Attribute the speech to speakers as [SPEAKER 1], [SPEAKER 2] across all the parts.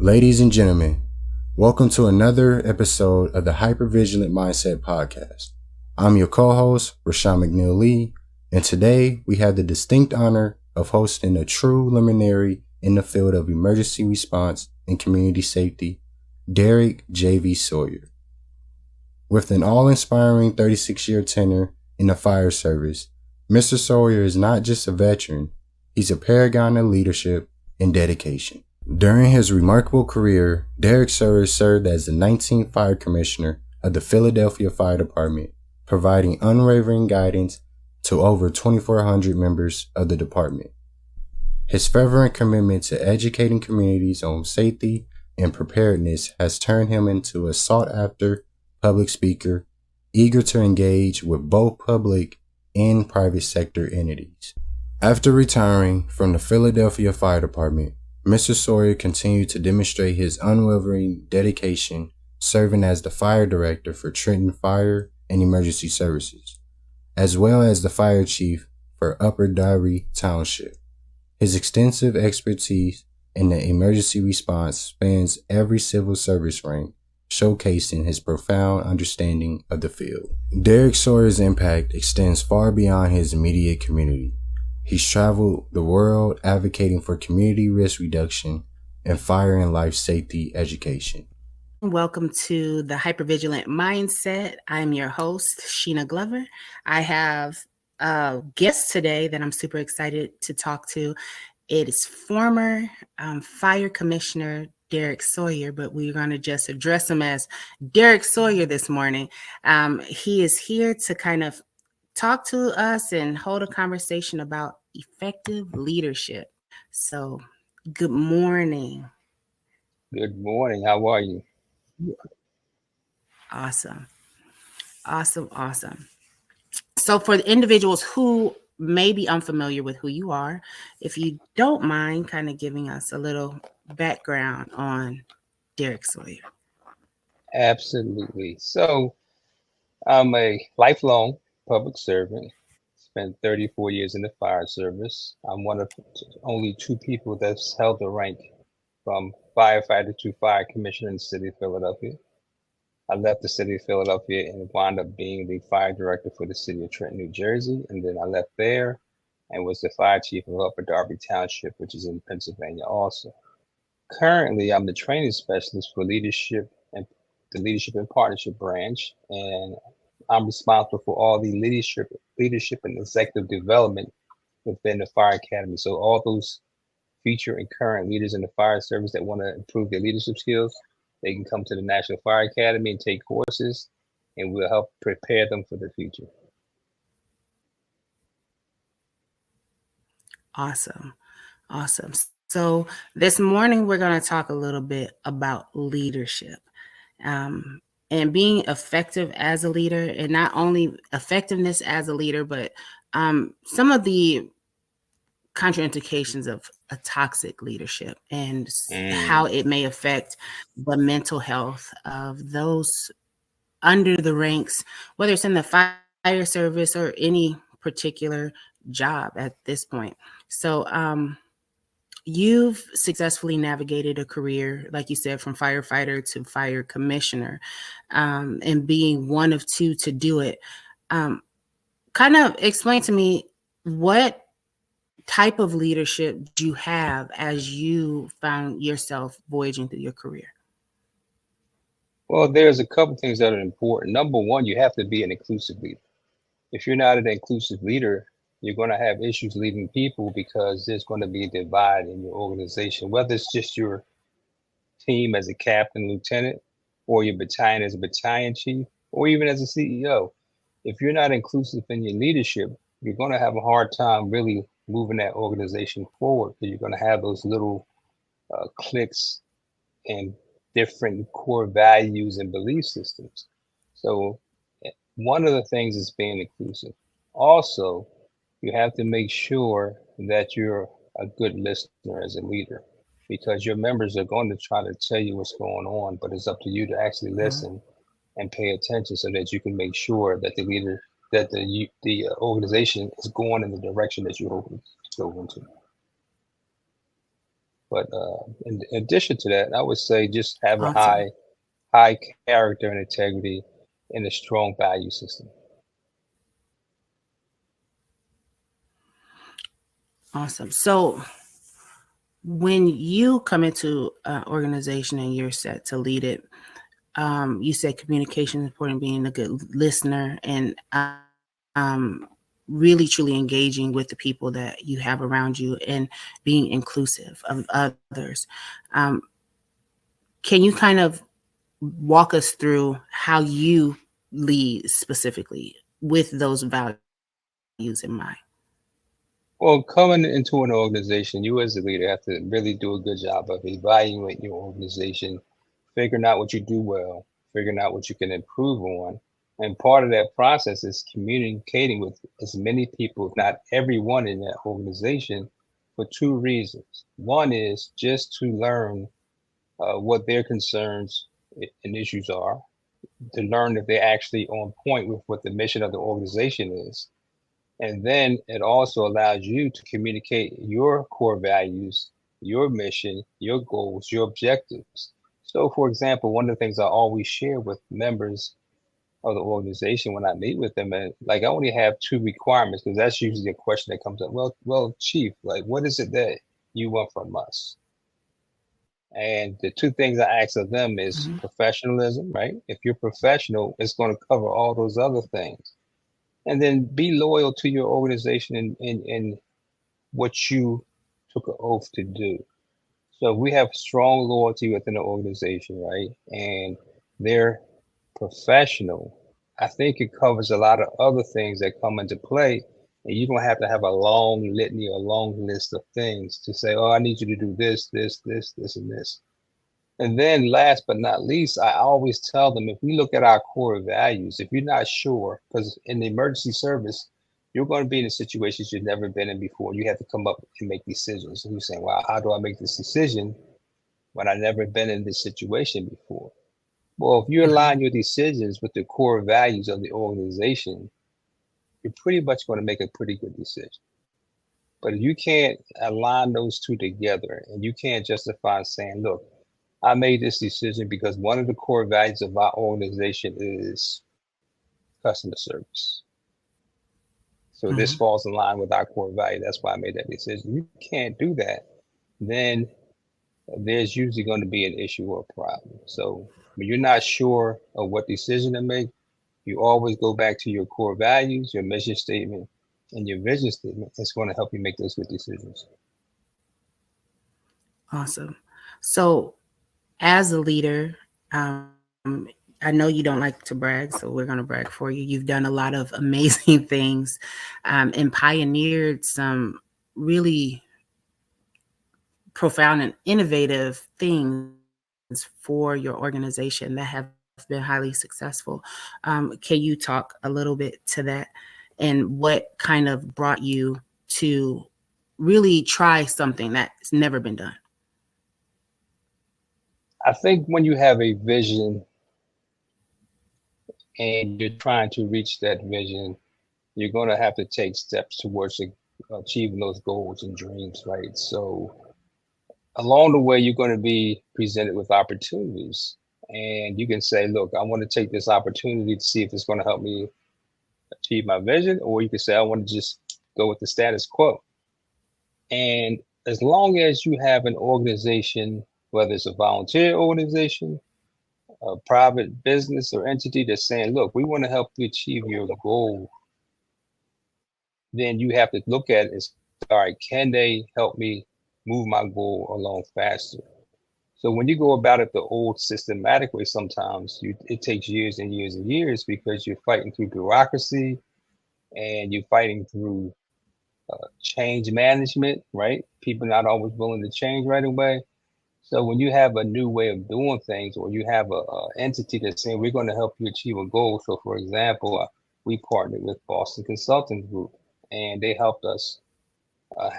[SPEAKER 1] Ladies and gentlemen, welcome to another episode of the Hypervigilant Mindset Podcast. I'm your co-host, Rashawn McNeil Lee, and today we have the distinct honor of hosting a true luminary in the field of emergency response and community safety, Derrick J.V. Sawyer. With an all-inspiring 36-year tenure in the fire service, Mr. Sawyer is not just a veteran, he's a paragon of leadership and dedication. During his remarkable career, Derrick Sawyer served as the 19th Fire Commissioner of the Philadelphia Fire Department, providing unwavering guidance to over 2,400 members of the department. His fervent commitment to educating communities on safety and preparedness has turned him into a sought-after public speaker, eager to engage with both public and private sector entities. After retiring from the Philadelphia Fire Department, Mr. Sawyer continued to demonstrate his unwavering dedication serving as the fire director for Trenton Fire and Emergency Services, as well as the fire chief for Upper Derry Township. His extensive expertise in the emergency response spans every civil service rank, showcasing his profound understanding of the field. Derrick Sawyer's impact extends far beyond his immediate community. He's traveled the world advocating for community risk reduction and fire and life safety education.
[SPEAKER 2] Welcome to the Hypervigilant Mindset. I'm your host, Sheena Glover. I have a guest today that I'm super excited to talk to. It is former Fire Commissioner Derrick Sawyer, but we're going to just address him as Derrick Sawyer this morning. He is here to kind of talk to us and hold a conversation about effective leadership. So, good morning.
[SPEAKER 3] Good morning. How are you?
[SPEAKER 2] Awesome. So for the individuals who may be unfamiliar with who you are, if you don't mind kind of giving us a little background on Derrick Sawyer.
[SPEAKER 3] Absolutely. So I'm a lifelong public servant. Spent 34 years in the fire service. I'm one of only two people that's held the rank from firefighter to fire commissioner in the city of Philadelphia. I left the city of Philadelphia and wound up being the fire director for the city of Trenton, New Jersey. And then I left there and was the fire chief of Upper Derby Township, which is in Pennsylvania also. Currently, I'm the training specialist for leadership and the leadership and partnership branch. And I'm responsible for all the leadership and executive development within the fire academy. So all those future and current leaders in the fire service that want to improve their leadership skills, they can come to the National Fire Academy and take courses, and we'll help prepare them for the future.
[SPEAKER 2] Awesome. So this morning, we're going to talk a little bit about leadership and being effective as a leader, and not only effectiveness as a leader, but some of the contraindications of a toxic leadership and how it may affect the mental health of those under the ranks, whether it's in the fire service or any particular job at this point. So you've successfully navigated a career, like you said, from firefighter to fire commissioner, and being one of two to do it. Kind of explain to me what type of leadership do you have as you found yourself voyaging through your career?
[SPEAKER 3] Well, there's a couple things that are important. Number one, you have to be an inclusive leader. If you're not an inclusive leader, you're going to have issues leading people because there's going to be a divide in your organization, whether it's just your team as a captain, lieutenant, or your battalion as a battalion chief, or even as a CEO. If you're not inclusive in your leadership, you're going to have a hard time really moving that organization forward, because you're going to have those little cliques and different core values and belief systems. So one of the things is being inclusive. Also, you have to make sure that you're a good listener as a leader, because your members are going to try to tell you what's going on, but it's up to you to actually listen and pay attention so that you can make sure that the organization is going in the direction that you hope to go into. But in addition to that, I would say just have a
[SPEAKER 2] Awesome.
[SPEAKER 3] high character and integrity and a strong value system.
[SPEAKER 2] Awesome. So when you come into an organization and you're set to lead it, you said communication is important, being a good listener, and really truly engaging with the people that you have around you and being inclusive of others. Um, can you kind of walk us through how you lead specifically with those values in mind?
[SPEAKER 3] Well, coming into an organization, you as a leader have to really do a good job of evaluating your organization, figuring out what you do well, figuring out what you can improve on. And part of that process is communicating with as many people, if not everyone in that organization, for two reasons. One is just to learn what their concerns and issues are, to learn if they're actually on point with what the mission of the organization is. And then it also allows you to communicate your core values, your mission, your goals, your objectives. So, for example, one of the things I always share with members of the organization when I meet with them, and like I only have two requirements because that's usually a question that comes up. Well, chief, like what is it that you want from us? And the two things I ask of them
[SPEAKER 2] Mhm.
[SPEAKER 3] is professionalism, right? If you're professional, it's going to cover all those other things. And then be loyal to your organization and what you took an oath to do. So we have strong loyalty within the organization, right? And they're professional. I think it covers a lot of other things that come into play. And you don't have to have a long litany or long list of things to say, oh, I need you to do this, and this. And then last but not least, I always tell them if we look at our core values, if you're not sure, because in the emergency service, you're going to be in situations you've never been in before. You have to come up and make decisions. And you're saying, wow, how do I make this decision when I've never been in this situation before? Well, if you
[SPEAKER 2] Mhm.
[SPEAKER 3] align your decisions with the core values of the organization, you're pretty much going to make a pretty good decision. But if you can't align those two together and you can't justify saying, look, I made this decision because one of the core values of our organization is customer service. So this
[SPEAKER 2] Mhm.
[SPEAKER 3] falls in line with our core value. That's why I made that decision. You can't do that, then there's usually going to be an issue or a problem. So when you're not sure of what decision to make, you always go back to your core values, your mission statement, and your vision statement. It's going to help you make those good decisions.
[SPEAKER 2] Awesome. So, as a leader, um, I know you don't like to brag, so we're going to brag for you. You've done a lot of amazing things and pioneered some really profound and innovative things for your organization that have been highly successful. Can you talk a little bit to that and what kind of brought you to really try something that's never been done?
[SPEAKER 3] I think when you have a vision and you're trying to reach that vision, you're going to have to take steps towards achieving those goals and dreams, right? So along the way, you're going to be presented with opportunities. And you can say, look, I want to take this opportunity to see if it's going to help me achieve my vision. Or you can say, I want to just go with the status quo. And as long as you have an organization, whether it's a volunteer organization, a private business or entity that's saying, look, we want to help you achieve your goal, then you have to look at it and say, all right, can they help me move my goal along faster? So when you go about it the old systematic way, sometimes it takes years and years and years because you're fighting through bureaucracy and you're fighting through change management, right? People not always willing to change right away. So when you have a new way of doing things, or you have a entity that's saying we're going to help you achieve a goal. So for example, we partnered with Boston Consulting Group, and they helped us uh,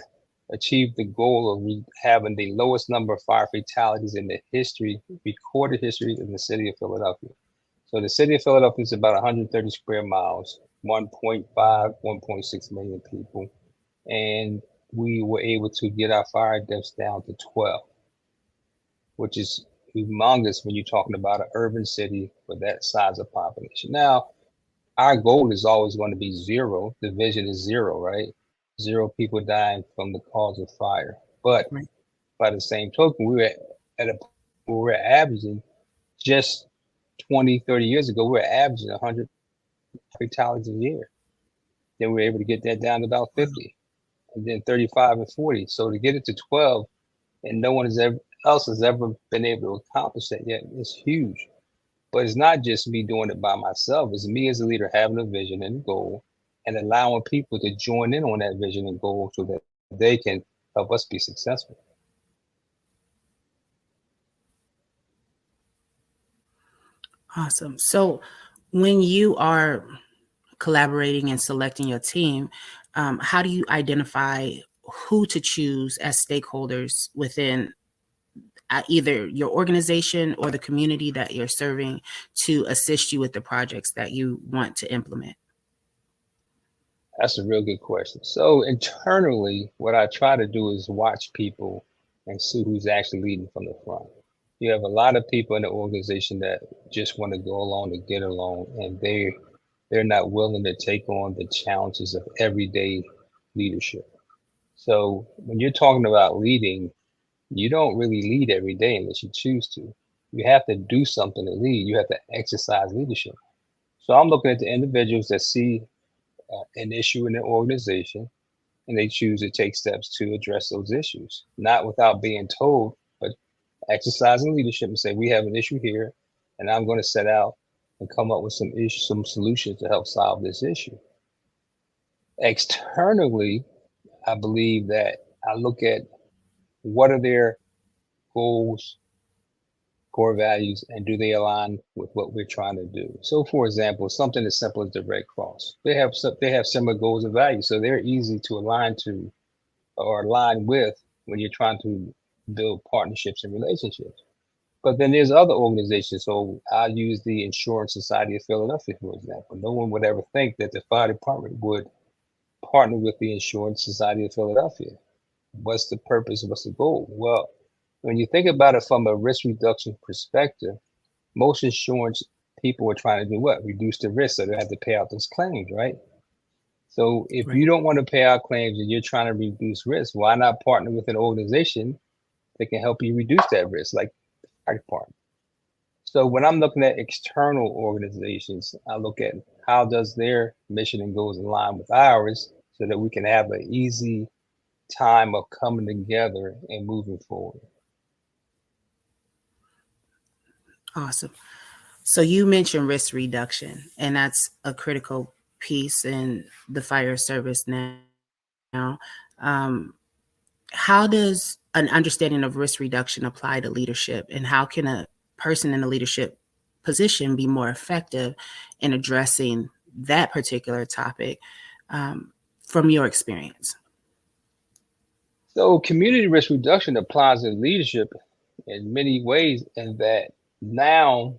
[SPEAKER 3] achieve the goal of having the lowest number of fire fatalities in the history, recorded history in the city of Philadelphia. So the city of Philadelphia is about 130 square miles, 1.5, 1.6 million people. And we were able to get our fire deaths down to 12, which is humongous when you're talking about an urban city with that size of population. Now, our goal is always going to be zero. The vision is zero, right? Zero people dying from the cause of fire. But
[SPEAKER 2] Right.
[SPEAKER 3] by the same token, we were at a point where we're averaging just 20, 30 years ago, we were averaging 100 fatalities a year. Then we were able to get that down to about 50, and then 35 and 40. So to get it to 12, and no one else has ever been able to accomplish that yet, it's huge. But it's not just me doing it by myself. It's me as a leader having a vision and a goal and allowing people to join in on that vision and goal so that they can help us be successful.
[SPEAKER 2] Awesome. So when you are collaborating and selecting your team, how do you identify who to choose as stakeholders within either your organization or the community that you're serving to assist you with the projects that you want to implement?
[SPEAKER 3] That's a real good question. So internally, what I try to do is watch people and see who's actually leading from the front. You have a lot of people in the organization that just want to go along to get along, and they're not willing to take on the challenges of everyday leadership. So when you're talking about leading, you don't really lead every day unless you choose to. You have to do something to lead. You have to exercise leadership. So I'm looking at the individuals that see an issue in their organization and they choose to take steps to address those issues, not without being told, but exercising leadership and say, we have an issue here, and I'm going to set out and come up with some solutions to help solve this issue. Externally, I believe that I look at what are their goals, core values, and do they align with what we're trying to do? So, for example, something as simple as the Red Cross, they have similar goals and values, so they're easy to align to or align with when you're trying to build partnerships and relationships. But then there's other organizations. So I use the Insurance Society of Philadelphia, for example. No one would ever think that the fire department would partner with the Insurance Society of Philadelphia. What's the purpose? What's the goal? Well, when you think about it from a risk reduction perspective, most insurance people are trying to do what? Reduce the risk so they have to pay out those claims, right? So if
[SPEAKER 2] Right.
[SPEAKER 3] you don't want to pay out claims and you're trying to reduce risk, why not partner with an organization that can help you reduce that risk, like the fire department? So when I'm looking at external organizations, I look at how does their mission and goals align with ours so that we can have an easy time of coming together and moving forward.
[SPEAKER 2] Awesome. So you mentioned risk reduction, and that's a critical piece in the fire service now. Um, how does an understanding of risk reduction apply to leadership, and how can a person in a leadership position be more effective in addressing that particular topic from your experience?
[SPEAKER 3] So community risk reduction applies in leadership in many ways, in that now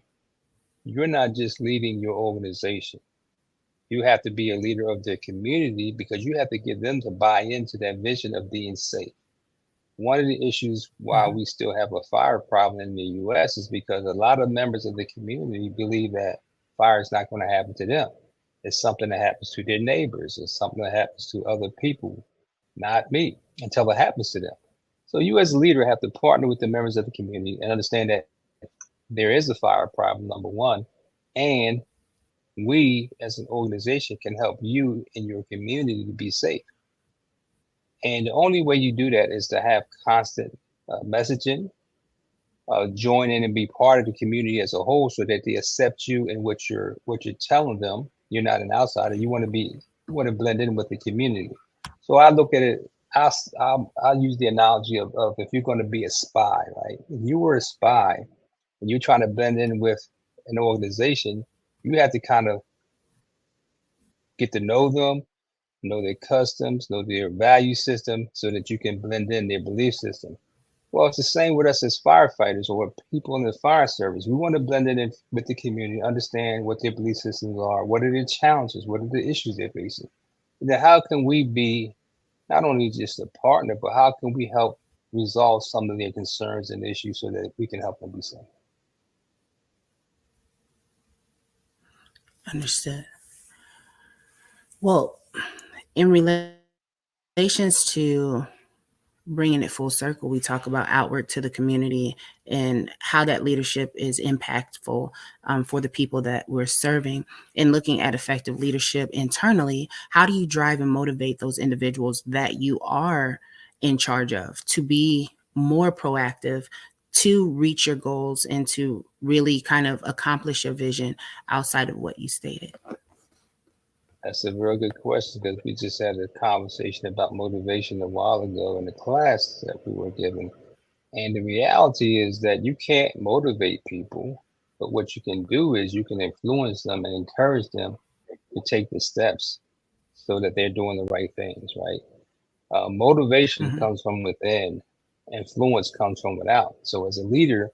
[SPEAKER 3] you're not just leading your organization. You have to be a leader of the community because you have to get them to buy into that vision of being safe. One of the issues why we still have a fire problem in the US is because a lot of members of the community believe that fire is not going to happen to them. It's something that happens to their neighbors. It's something that happens to other people, not me, until it happens to them. So you as a leader have to partner with the members of the community and understand that there is a fire problem, number one, and we as an organization can help you in your community to be safe. And the only way you do that is to have constant messaging, join in and be part of the community as a whole, so that they accept you and what you're telling them. You're not an outsider. You want to blend in with the community. So I look at it. I'll use the analogy of if you're going to be a spy, right? If you were a spy and you're trying to blend in with an organization, you have to kind of get to know them, know their customs, know their value system, so that you can blend in their belief system. Well, it's the same with us as firefighters or people in the fire service. We want to blend in with the community, understand what their belief systems are, what are their challenges, what are the issues they're facing. And then how can we be not only just a partner, but how can we help resolve some of their concerns and issues so that we can help them be safe?
[SPEAKER 2] Understood. Well, in relations to bringing it full circle, we talk about outward to the community and how that leadership is impactful for the people that we're serving, and looking at effective leadership internally. How do you drive and motivate those individuals that you are in charge of to be more proactive, to reach your goals, and to really kind of accomplish your vision outside of what you stated?
[SPEAKER 3] That's a very good question because we just had a conversation about motivation a while ago in the class that we were given. And the reality is that you can't motivate people, but what you can do is you can influence them and encourage them to take the steps so that they're doing the right things, right? Motivation
[SPEAKER 2] Mhm.
[SPEAKER 3] comes from within, influence comes from without. So as a leader,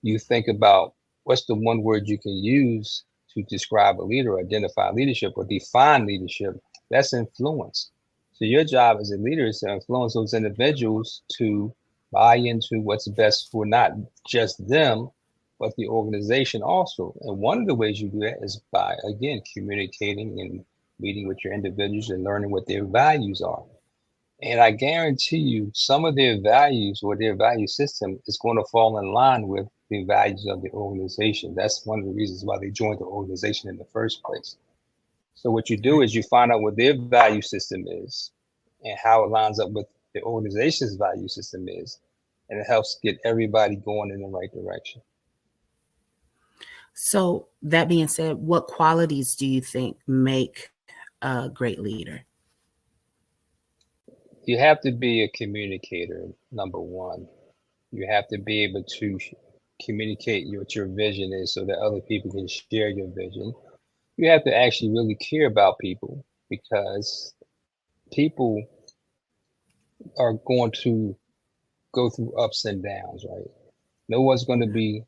[SPEAKER 3] you think about what's the one word you can use to describe a leader, identify leadership, or define leadership. That's influence. So your job as a leader is to influence those individuals to buy into what's best for not just them, but the organization also. And one of the ways you do that is by, again, communicating and meeting with your individuals and learning what their values are. And I guarantee you, some of their values or their value system is going to fall in line with the values of the organization. That's one of the reasons why they joined the organization in the first place. So what you do
[SPEAKER 2] Right.
[SPEAKER 3] is you find out what their value system is and how it lines up with the organization's value system is, and it helps get everybody going in the right direction.
[SPEAKER 2] So, that being said, what qualities do you think make a great leader?
[SPEAKER 3] You have to be a communicator, number one. You have to be able to communicate what your vision is so that other people can share your vision. You have to actually really care about people because people are going to go through ups and downs, right? No one's going to be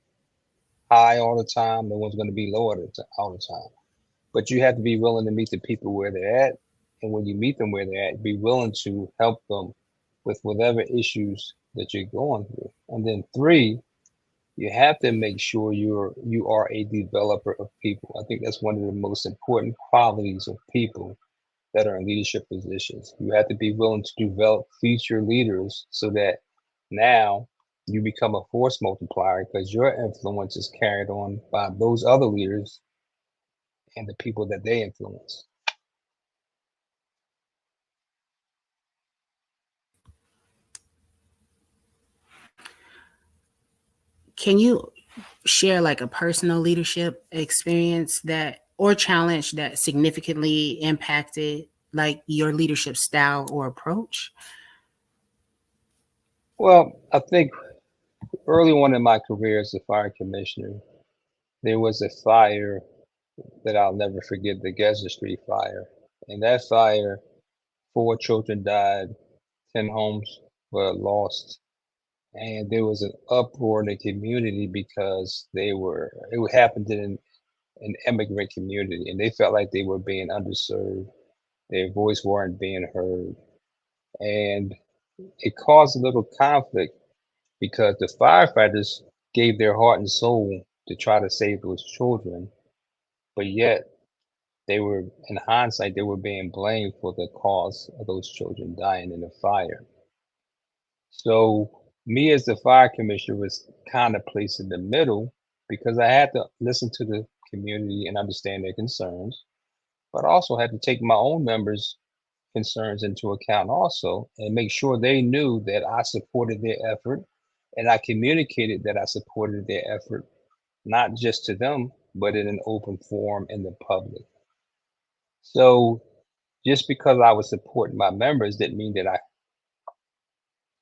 [SPEAKER 3] high all the time. No one's going to be low all the time. But you have to be willing to meet the people where they're at. And when you meet them where they're at, be willing to help them with whatever issues that you're going through. And then three, you have to make sure you are a developer of people. I think that's one of the most important qualities of people that are in leadership positions. You have to be willing to develop future leaders so that now you become a force multiplier because your influence is carried on by those other leaders and the people that they influence.
[SPEAKER 2] Can you share like a personal leadership experience that or challenge that significantly impacted like your leadership style or approach?
[SPEAKER 3] Well, I think early on in my career as a fire commissioner, there was a fire that I'll never forget, the Gaza Street fire. And that fire, 4 children died, 10 homes were lost, and there was an uproar in the community because it happened in an immigrant community, and they felt like they were being underserved. Their voice weren't being heard, and it caused a little conflict because the firefighters gave their heart and soul to try to save those children, but yet they were, in hindsight, they were being blamed for the cause of those children dying in the fire. So me as the fire commissioner was kind of placed in the middle because I had to listen to the community and understand their concerns, but also had to take my own members' concerns into account also and make sure they knew that I supported their effort and I communicated that I supported their effort, not just to them, but in an open forum in the public. So just because I was supporting my members didn't mean that I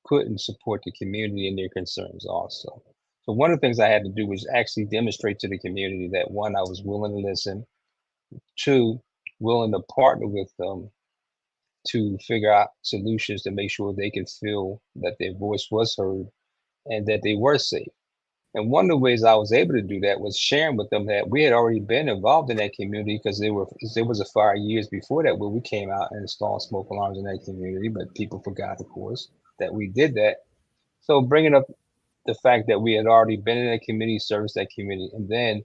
[SPEAKER 3] couldn't support the community and their concerns also. So one of the things I had to do was actually demonstrate to the community that one, I was willing to listen, two, willing to partner with them to figure out solutions to make sure they could feel that their voice was heard and that they were safe. And one of the ways I was able to do that was sharing with them that we had already been involved in that community because there was a fire years before that where we came out and installed smoke alarms in that community, but people forgot, of course, that we did that. So bringing up the fact that we had already been in that community, serviced that community, and then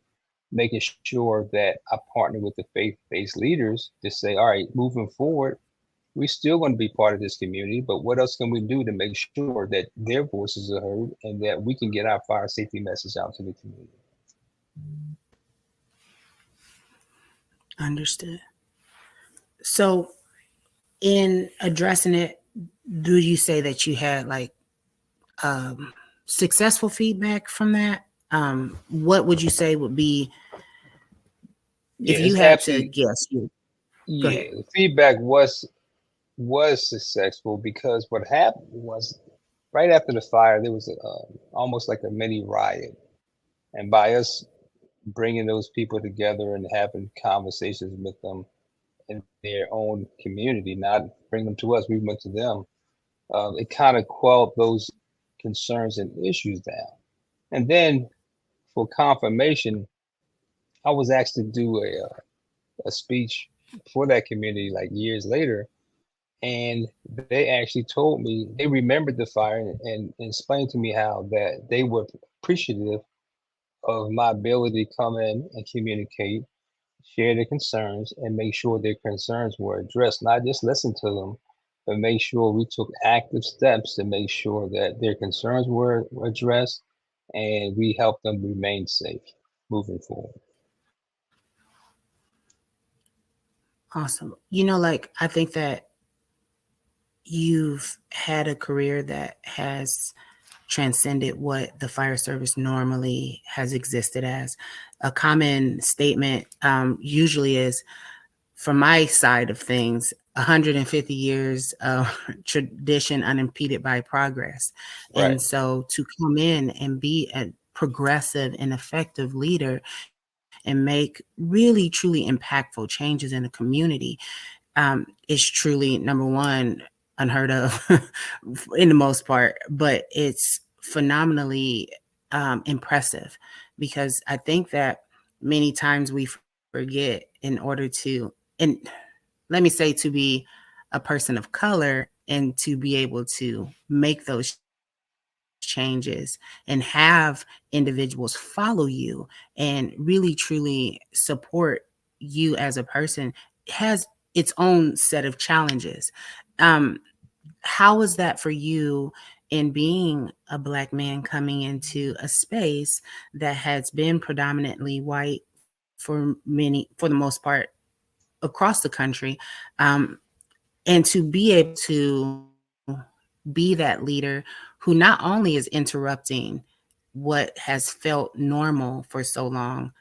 [SPEAKER 3] making sure that I partnered with the faith-based leaders to say, all right, moving forward, we're still going to be part of this community, but what else can we do to make sure that their voices are heard and that we can get our fire safety message out to the community?
[SPEAKER 2] Understood. So, in addressing it, do you say that you had like successful feedback from that? What would you say would be
[SPEAKER 3] Yeah,
[SPEAKER 2] if you
[SPEAKER 3] it's
[SPEAKER 2] had to
[SPEAKER 3] absolutely,
[SPEAKER 2] guess? You go
[SPEAKER 3] yeah.
[SPEAKER 2] ahead.
[SPEAKER 3] The feedback was successful because what happened was right after the fire, there was almost like a mini riot, and by us bringing those people together and having conversations with them in their own community, not bring them to us, we went to them. It kind of quelled those concerns and issues down. And then for confirmation, I was asked to do a speech for that community like years later. And they actually told me they remembered the fire and explained to me how that they were appreciative of my ability to come in and communicate, share their concerns, and make sure their concerns were addressed. Not just listen to them, but make sure we took active steps to make sure that their concerns were addressed and we helped them remain safe moving forward.
[SPEAKER 2] Awesome. Like I think that you've had a career that has transcended what the fire service normally has existed as. A common statement usually is, from my side of things, 150 years of tradition unimpeded by progress.
[SPEAKER 3] Right.
[SPEAKER 2] And so to come in and be a progressive and effective leader and make really, truly impactful changes in the community is truly, number one, unheard of in the most part, but it's phenomenally impressive, because I think that many times we forget, in order to, and let me say, to be a person of color and to be able to make those changes and have individuals follow you and really truly support you as a person, has its own set of challenges. Um, how was that for you in being a Black man coming into a space that has been predominantly white for the most part, across the country, um, and to be able to be that leader who not only is interrupting what has felt normal for so long,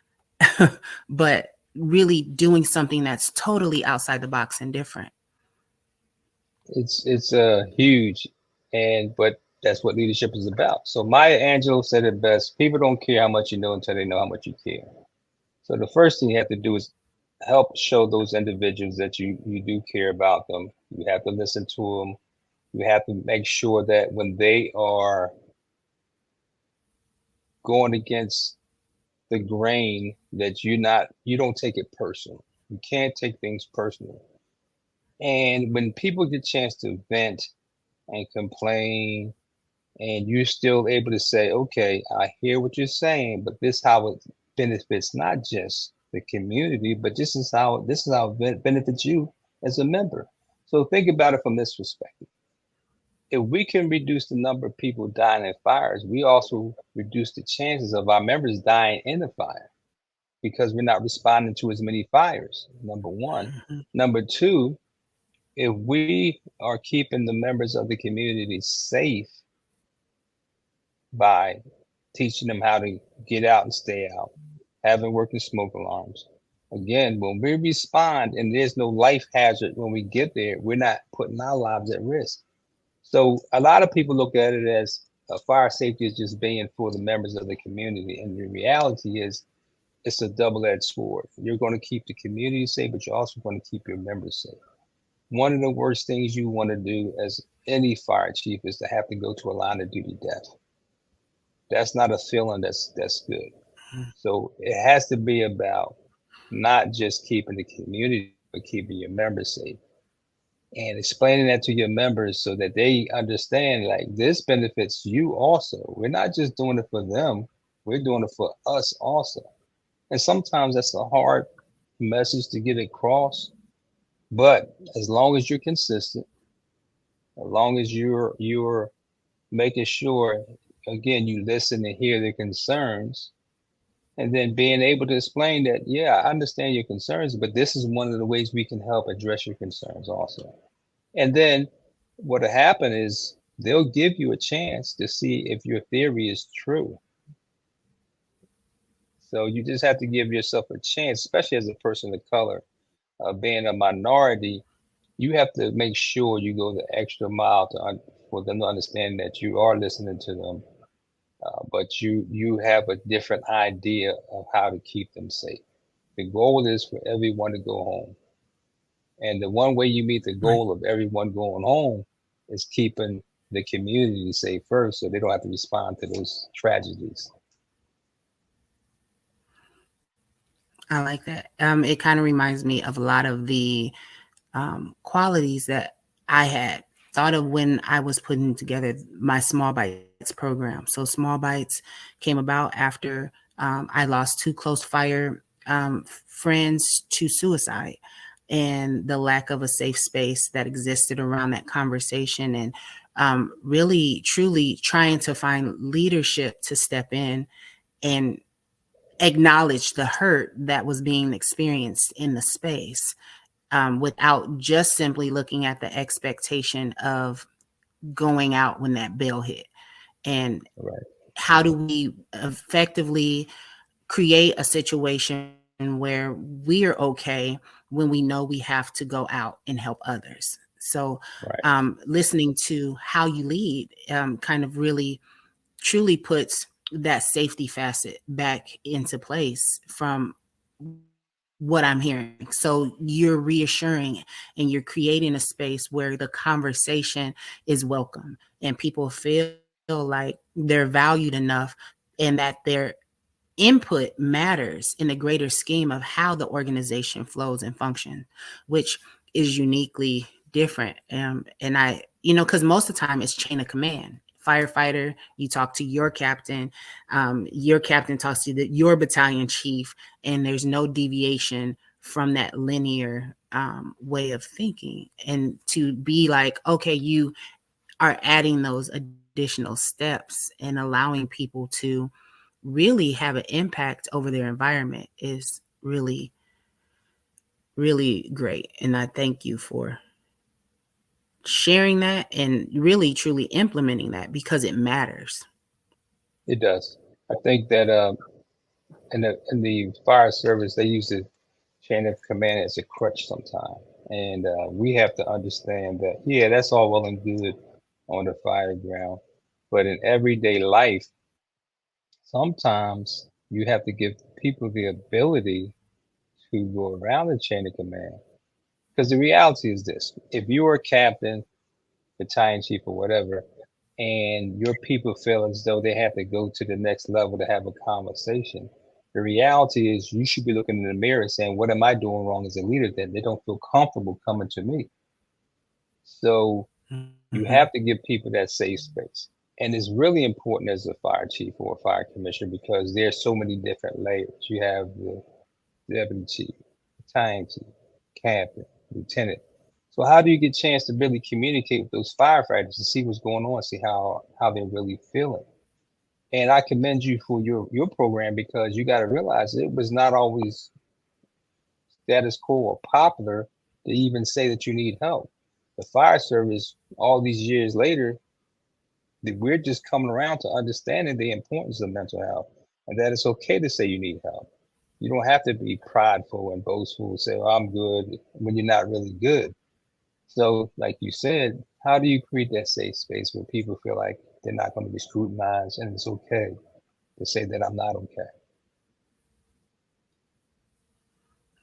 [SPEAKER 2] but really doing something that's totally outside the box and different.
[SPEAKER 3] It's huge, and but that's what leadership is about. So Maya Angelou said it best: people don't care how much you know until they know how much you care. So the first thing you have to do is help show those individuals that you do care about them. You have to listen to them. You have to make sure that when they are going against the grain, that you don't take it personal. You can't take things personal. And when people get a chance to vent and complain, and you're still able to say, okay, I hear what you're saying, but this how it benefits not just the community, but this is how it benefits you as a member. So think about it from this perspective. If we can reduce the number of people dying in fires, we also reduce the chances of our members dying in the fire because we're not responding to as many fires. Number one.
[SPEAKER 2] Mhm.
[SPEAKER 3] Number two, if we are keeping the members of the community safe by teaching them how to get out and stay out, having working smoke alarms. Again, when we respond and there's no life hazard when we get there, we're not putting our lives at risk. So a lot of people look at it as fire safety is just being for the members of the community. And the reality is it's a double-edged sword. You're going to keep the community safe, but you're also going to keep your members safe. One of the worst things you want to do as any fire chief is to have to go to a line of duty death. That's not a feeling that's good. So it has to be about not just keeping the community, but keeping your members safe and explaining that to your members so that they understand like this benefits you also. We're not just doing it for them, we're doing it for us also. And sometimes that's a hard message to get across, but as long as you're consistent, as long as you're making sure again you listen and hear their concerns, and then being able to explain that, yeah, I understand your concerns, but this is one of the ways we can help address your concerns also. And then what'll happen is they'll give you a chance to see if your theory is true. So you just have to give yourself a chance, especially as a person of color, being a minority. You have to make sure you go the extra mile for them to understand that you are listening to them, but you have a different idea of how to keep them safe. The goal is for everyone to go home. And the one way you meet the
[SPEAKER 2] Right.
[SPEAKER 3] goal of everyone going home is keeping the community safe first so they don't have to respond to those tragedies.
[SPEAKER 2] I like that. It kind of reminds me of a lot of the qualities that I had thought of when I was putting together my Small Bites program. So Small Bites came about after I lost two close fire friends to suicide, and the lack of a safe space that existed around that conversation, and really truly trying to find leadership to step in and acknowledge the hurt that was being experienced in the space, without just simply looking at the expectation of going out when that bell hit. And
[SPEAKER 3] Right.
[SPEAKER 2] how do we effectively create a situation where we're okay when we know we have to go out and help others? So,
[SPEAKER 3] Right.
[SPEAKER 2] listening to how you lead kind of really truly puts that safety facet back into place from what I'm hearing. So you're reassuring and you're creating a space where the conversation is welcome and people feel like they're valued enough and that their input matters in the greater scheme of how the organization flows and functions, which is uniquely different. And because most of the time it's chain of command. Firefighter, you talk to your captain talks to your battalion chief, and there's no deviation from that linear way of thinking. And to be like, okay, you are adding those additional steps and allowing people to really have an impact over their environment is really, really great. And I thank you for sharing that and really truly implementing that because it matters.
[SPEAKER 3] It does. I think that in the fire service they use the chain of command as a crutch sometimes, and we have to understand that yeah, that's all well and good on the fire ground, but in everyday life, sometimes you have to give people the ability to go around the chain of command. Because the reality is this: if you are a captain, battalion chief, or whatever, and your people feel as though they have to go to the next level to have a conversation, the reality is you should be looking in the mirror saying, what am I doing wrong as a leader that they don't feel comfortable coming to me? So you
[SPEAKER 2] Mm-hmm.
[SPEAKER 3] have to give people that safe space. And it's really important as a fire chief or a fire commissioner because there's so many different layers. You have the deputy chief, battalion chief, captain, lieutenant. So how do you get a chance to really communicate with those firefighters to see what's going on, see how they're really feeling? And I commend you for your program because you got to realize it was not always status quo or popular to even say that you need help. The fire service, all these years later, we're just coming around to understanding the importance of mental health and that it's okay to say you need help. You don't have to be prideful and boastful and say, "Oh, I'm good," when you're not really good. So, like you said, how do you create that safe space where people feel like they're not going to be scrutinized and it's okay to say that I'm not okay?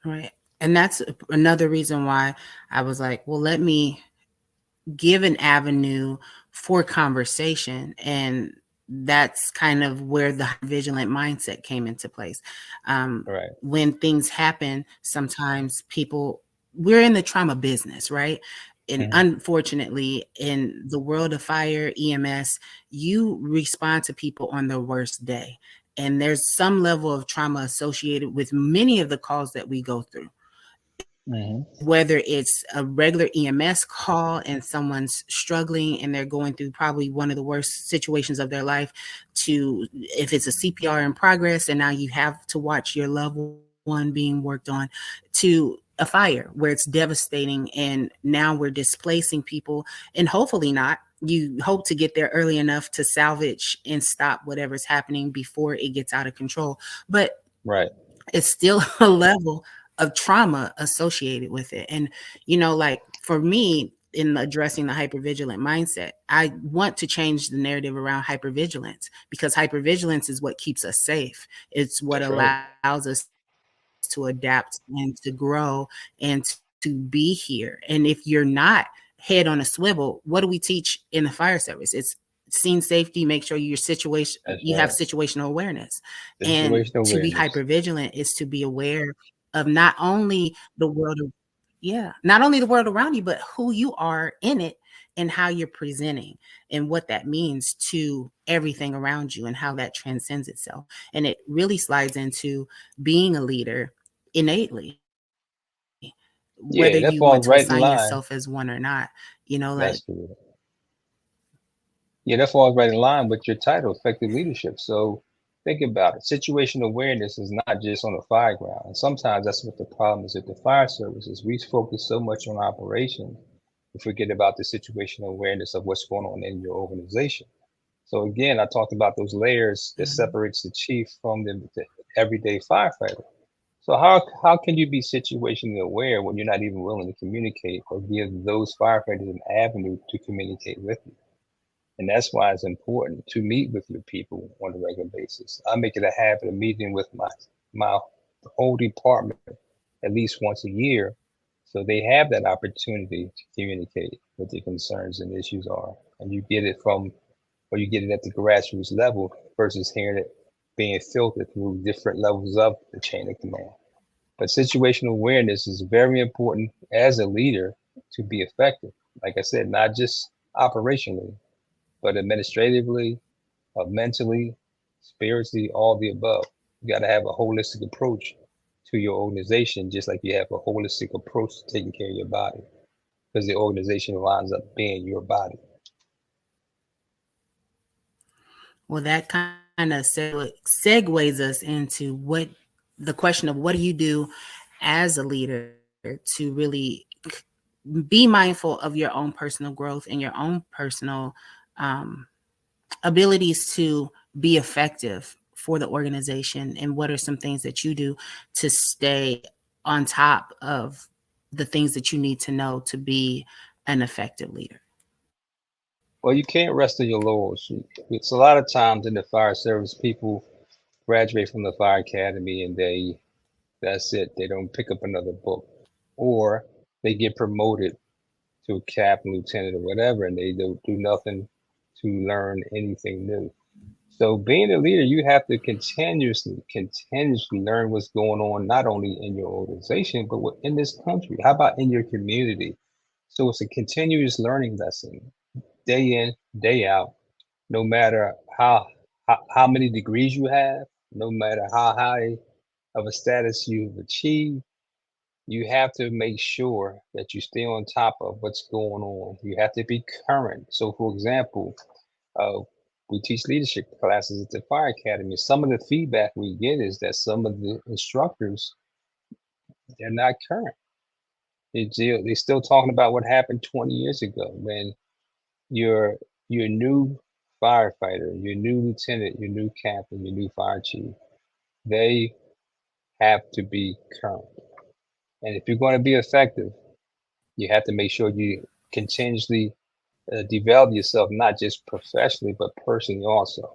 [SPEAKER 2] Right. And that's another reason why I was like, well, let me give an avenue for conversation. And that's kind of where the vigilant mindset came into place.
[SPEAKER 3] Right.
[SPEAKER 2] When things happen, sometimes people, we're in the trauma business, right? And
[SPEAKER 3] Mhm.
[SPEAKER 2] unfortunately, in the world of fire, EMS, you respond to people on their worst day. And there's some level of trauma associated with many of the calls that we go through,
[SPEAKER 3] Mhm.
[SPEAKER 2] whether it's a regular EMS call and someone's struggling and they're going through probably one of the worst situations of their life, to if it's a CPR in progress and now you have to watch your loved one being worked on, to a fire where it's devastating and now we're displacing people, and hopefully not. You hope to get there early enough to salvage and stop whatever's happening before it gets out of control. But
[SPEAKER 3] Right.
[SPEAKER 2] it's still a level of trauma associated with it. And, like for me, in addressing the hypervigilant mindset, I want to change the narrative around hypervigilance, because hypervigilance is what keeps us safe. It's what
[SPEAKER 3] That's right.
[SPEAKER 2] allows us to adapt and to grow and to be here. And if you're not head on a swivel, what do we teach in the fire service? It's scene safety, make sure you have
[SPEAKER 3] That's right.
[SPEAKER 2] situational awareness. And
[SPEAKER 3] Situational
[SPEAKER 2] to be
[SPEAKER 3] awareness.
[SPEAKER 2] hypervigilant is to be aware of not only the world, not only the world around you, but who you are in it and how you're presenting and what that means to everything around you and how that transcends itself. And it really slides into being a leader innately, whether you want to
[SPEAKER 3] Yeah, that
[SPEAKER 2] assign
[SPEAKER 3] falls right in
[SPEAKER 2] yourself
[SPEAKER 3] line.
[SPEAKER 2] as one or not. Like,
[SPEAKER 3] That's good. Yeah, that falls right in line with your title, effective leadership. So think about it. Situational awareness is not just on the fire ground. And sometimes that's what the problem is with the fire services. We focus so much on operations, we forget about the situational awareness of what's going on in your organization. So again, I talked about those layers that
[SPEAKER 2] mhm.
[SPEAKER 3] separates the chief from the everyday firefighter. So how can you be situationally aware when you're not even willing to communicate or give those firefighters an avenue to communicate with you? And that's why it's important to meet with your people on a regular basis. I make it a habit of meeting with my whole department at least once a year, so they have that opportunity to communicate what their concerns and issues are. And you get it from, or you get it at the grassroots level versus hearing it being filtered through different levels of the chain of command. But situational awareness is very important as a leader to be effective. Like I said, not just operationally, but administratively, mentally, spiritually, all the above. You got to have a holistic approach to your organization, just like you have a holistic approach to taking care of your body, because the organization winds up being your body.
[SPEAKER 2] Well, that kind of segues us into the question of what do you do as a leader to really be mindful of your own personal growth and your own personal um, abilities to be effective for the organization, and what are some things that you do to stay on top of the things that you need to know to be an effective leader?
[SPEAKER 3] Well, you can't rest on your laurels. It's a lot of times in the fire service, people graduate from the fire academy and that's it. They don't pick up another book, or they get promoted to a captain, lieutenant, or whatever, and they don't do nothing to learn anything new. So being a leader, you have to continuously learn what's going on, not only in your organization, but in this country. How about in your community? So it's a continuous learning lesson, day in, day out, no matter how many degrees you have, no matter how high of a status you've achieved, you have to make sure that you stay on top of what's going on. You have to be current. So, for example, uh, we teach leadership classes at the fire academy. Some of the feedback we get is that some of the instructors, they're not current. They're still talking about what happened 20 years ago when your your new firefighter, your new lieutenant, your new captain, your new fire chief, they have to be current. And if you're going to be effective, you have to make sure you continuously develop yourself, not just professionally, but personally also.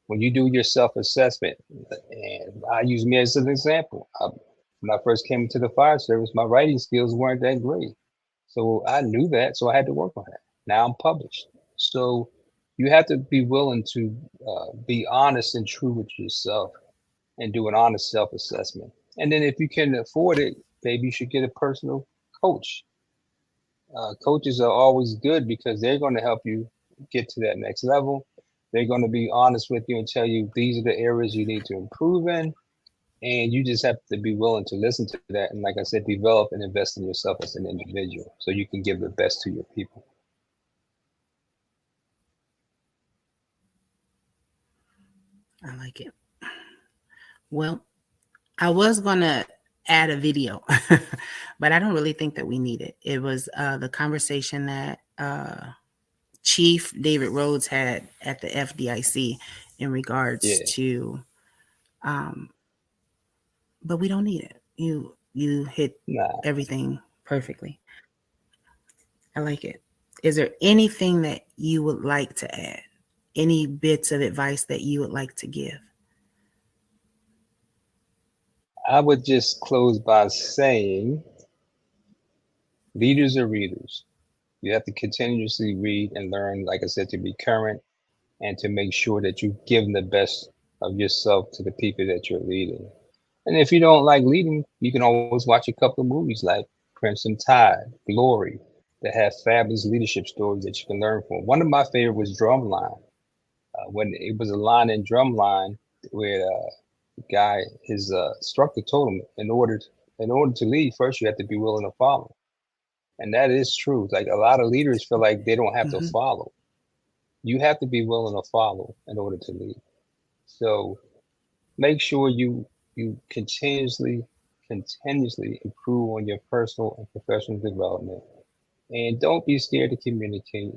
[SPEAKER 3] When you do your self assessment, and I use me as an example, when I first came into the fire service, my writing skills weren't that great. So I knew that, so I had to work on that. Now I'm published. So You have to be willing to be honest and true with yourself and do an honest self assessment. And then if you can afford it, maybe you should get a personal coach. Coaches are always good because they're going to help you get to that next level. They're going to be honest with you and tell you these are the areas you need to improve in. And you just have to be willing to listen to that. And like I said, develop and invest in yourself as an individual so you can give the best to your people.
[SPEAKER 2] I like it. Well, I was gonna add a video, but I don't really think that we need it. It was the conversation that Chief David Rhodes had at the FDIC in regards
[SPEAKER 3] Yeah.
[SPEAKER 2] to, um, but we don't need it. You hit
[SPEAKER 3] Nah.
[SPEAKER 2] everything perfectly. I like it. Is there anything that you would like to add? Any bits of advice that you would like to give?
[SPEAKER 3] I would just close by saying leaders are readers. You have to continuously read and learn, like I said, to be current and to make sure that you give the best of yourself to the people that you're leading. And if you don't like leading, you can always watch a couple of movies like Crimson Tide, Glory, that have fabulous leadership stories that you can learn from. One of my favorite was Drumline. When it was a line in Drumline where the guy, his instructor told him, in order to lead, first you have to be willing to follow. And that is true. Like a lot of leaders feel like they don't have to
[SPEAKER 2] Mm-hmm.
[SPEAKER 3] follow. You have to be willing to follow in order to lead. So make sure you continuously improve on your personal and professional development. And don't be scared to communicate.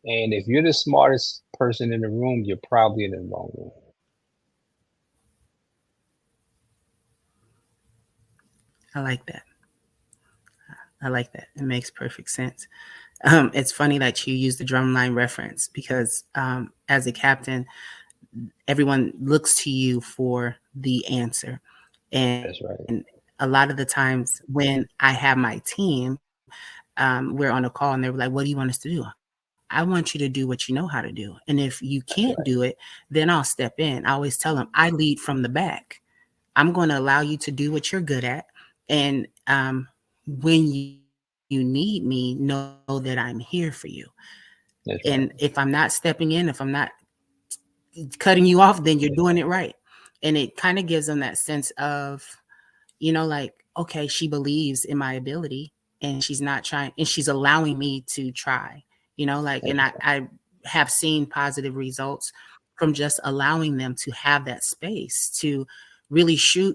[SPEAKER 3] And if you're the smartest person in the room, you're probably in the wrong room.
[SPEAKER 2] I like that. I like that. It makes perfect sense. It's funny that you use the drumline reference because as a captain, everyone looks to you for the answer. And
[SPEAKER 3] That's right.
[SPEAKER 2] a lot of the times when I have my team, we're on a call and they're like, what do you want us to do? I want you to do what you know how to do. And if you can't
[SPEAKER 3] That's
[SPEAKER 2] do it,
[SPEAKER 3] right.
[SPEAKER 2] then I'll step in. I always tell them, I lead from the back. I'm going to allow you to do what you're good at. And when you need me, know that I'm here for you. And if
[SPEAKER 3] That's
[SPEAKER 2] I'm
[SPEAKER 3] right.
[SPEAKER 2] not stepping in, if I'm not cutting you off, then you're doing it right. And it kind of gives them that sense of, like, okay, she believes in my ability and she's not trying and she's allowing me to try, like, and
[SPEAKER 3] That's
[SPEAKER 2] I have seen positive results from just allowing them to have that space to really show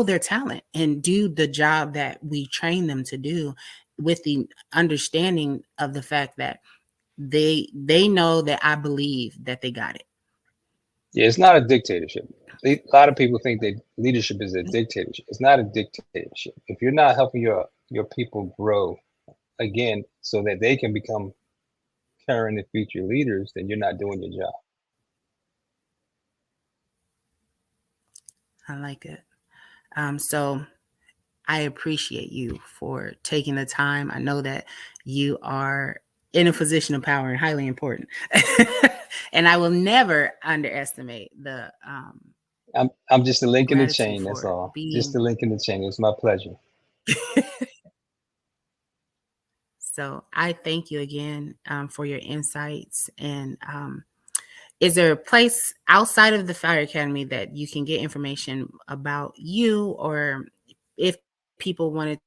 [SPEAKER 2] their talent and do the job that we train them to do with the understanding of the fact that they know that I believe that they got it.
[SPEAKER 3] Yeah, it's not a dictatorship. A lot of people think that leadership is a dictatorship. It's not a dictatorship. If you're not helping your people grow again so that they can become current and future leaders, then you're not doing your job.
[SPEAKER 2] I like it. So I appreciate you for taking the time. I know that you are in a position of power and highly important. And I will never underestimate the
[SPEAKER 3] I'm just a link in the
[SPEAKER 2] gratitude
[SPEAKER 3] chain. That's
[SPEAKER 2] for
[SPEAKER 3] all. Just
[SPEAKER 2] being.
[SPEAKER 3] a link in the chain. It's my pleasure.
[SPEAKER 2] So I thank you again for your insights. And is there a place outside of the Fire Academy that you can get information about you, or if people wanted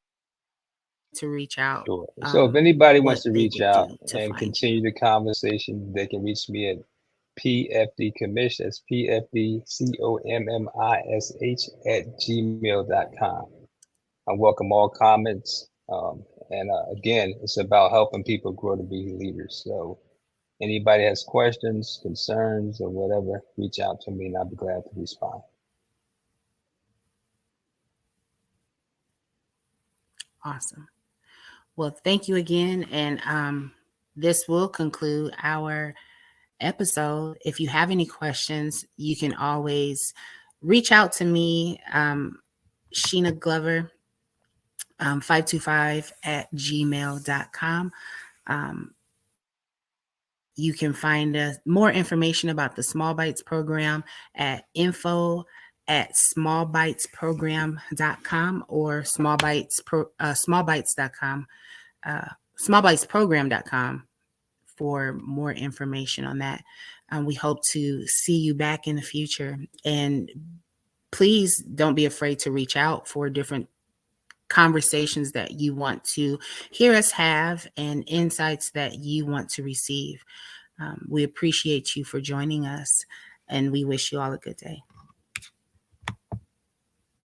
[SPEAKER 2] to reach out,
[SPEAKER 3] Sure.
[SPEAKER 2] what
[SPEAKER 3] So if
[SPEAKER 2] they would
[SPEAKER 3] anybody
[SPEAKER 2] do
[SPEAKER 3] wants to
[SPEAKER 2] to
[SPEAKER 3] reach
[SPEAKER 2] find
[SPEAKER 3] out
[SPEAKER 2] you?
[SPEAKER 3] and continue the conversation, they can reach me at pfdcommish, that's pfdcommish@gmail.com. I welcome all comments. And again, it's about helping people grow to be leaders. So anybody has questions, concerns, or whatever, reach out to me and I'll be glad to respond.
[SPEAKER 2] Awesome. Well, thank you again. And this will conclude our episode. If you have any questions, you can always reach out to me, Sheena Glover, 525 at gmail.com. Um, You can find more information about the Small Bites program at info@smallbitesprogram.com or smallbites.com, smallbitesprogram.com for more information on that. We hope to see you back in the future. And please don't be afraid to reach out for different conversations that you want to hear us have and insights that you want to receive. We appreciate you for joining us, and we wish you all a good day.